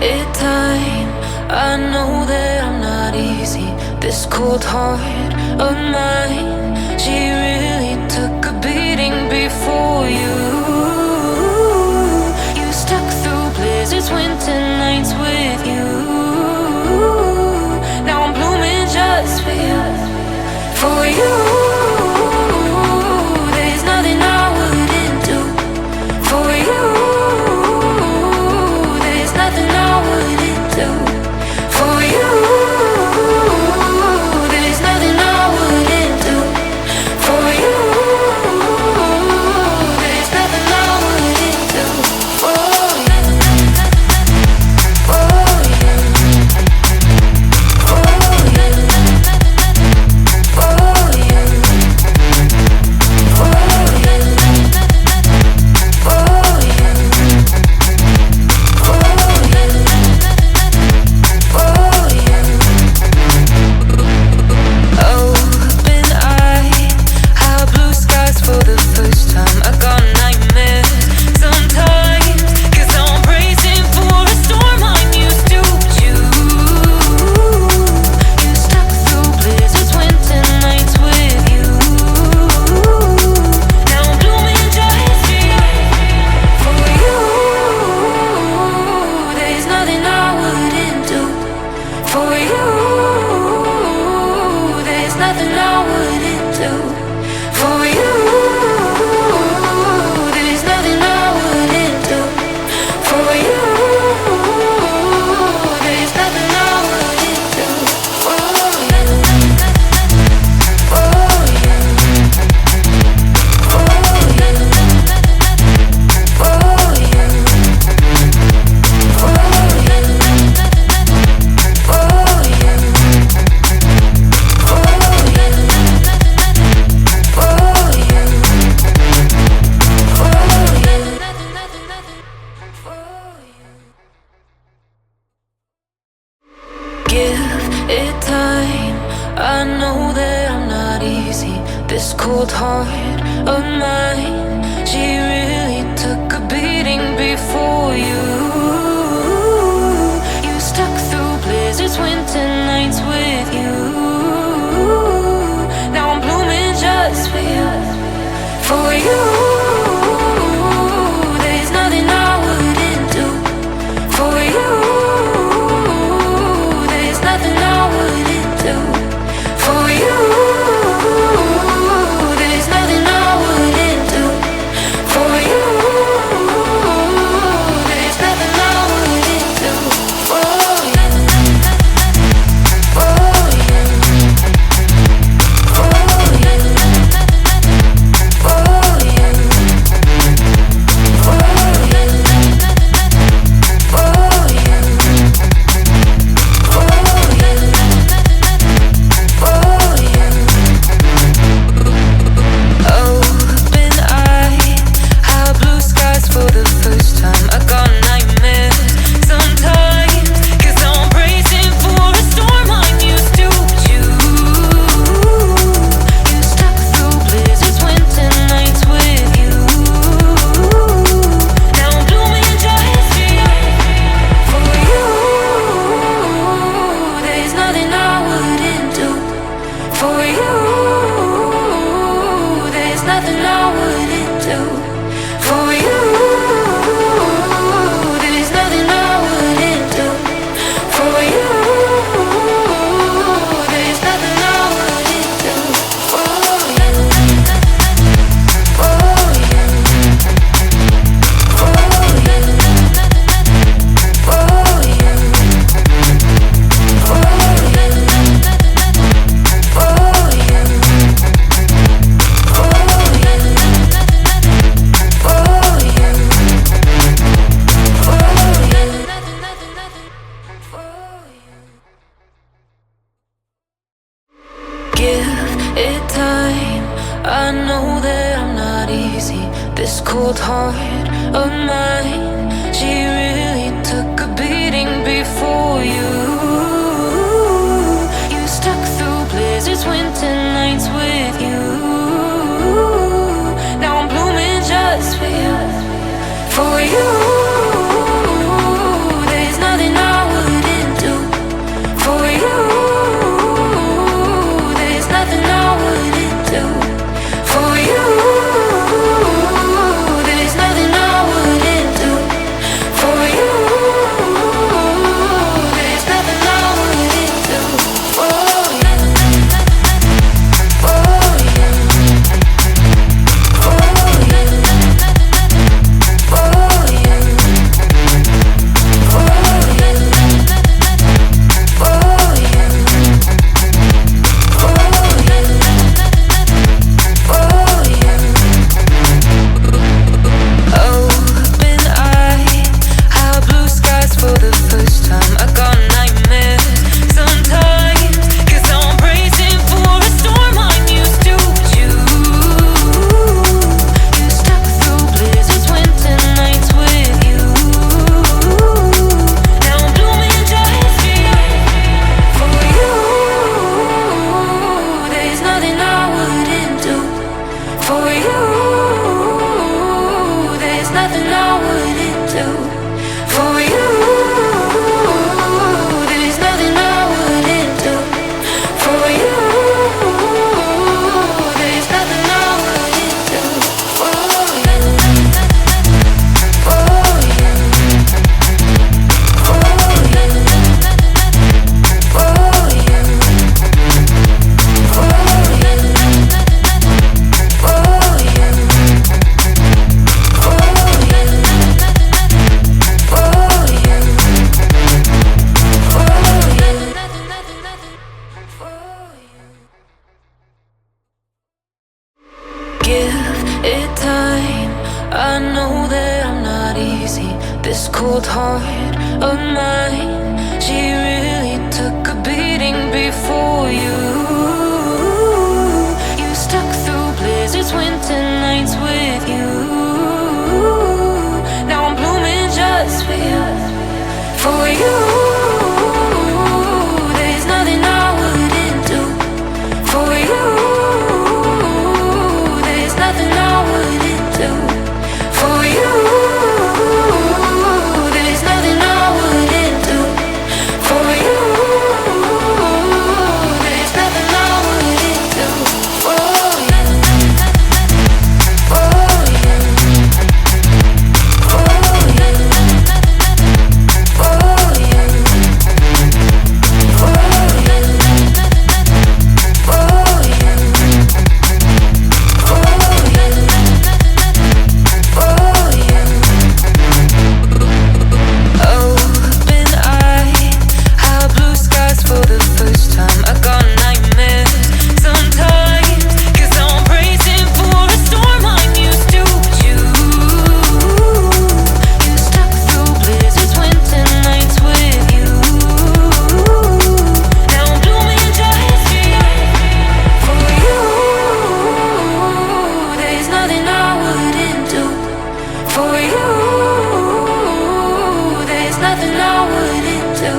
it time. I know that I'm not easy. This cold heart of mine, she really took a beating before you. You stuck through blizzards, winter nights with you. Now I'm blooming just for you, for you. There's nothing I wouldn't do for you. There's nothing I wouldn't do for you. There's nothing I wouldn't do for you. There's nothing I wouldn't do for you. For you. For you. For you. For you. This cold heart of mine, she really took a beating before you. You stuck through blizzards, winter nights with you. Now I'm blooming just for you, for you. There's nothing I wouldn't do for you. There's nothing I wouldn't do for you. There's heart of mine. She really took a beating before you. You stuck through blizzards, winter nights with you. Now I'm blooming just for you. For you, there's nothing I wouldn't do. For you, there's nothing I wouldn't do. For you, there's nothing I wouldn't do. For you, there's nothing I wouldn't do. For you, for you, for you, for you, for you, for you, for you. Open eye, high blue skies for the first time. I got nightmares sometimes, 'cause I'm bracing for a storm I'm used to. You stuck through blizzards, winter nights with you. Now I'm blooming just for you. For you, there's nothing I wouldn't do. For you, there's nothing I wouldn't do.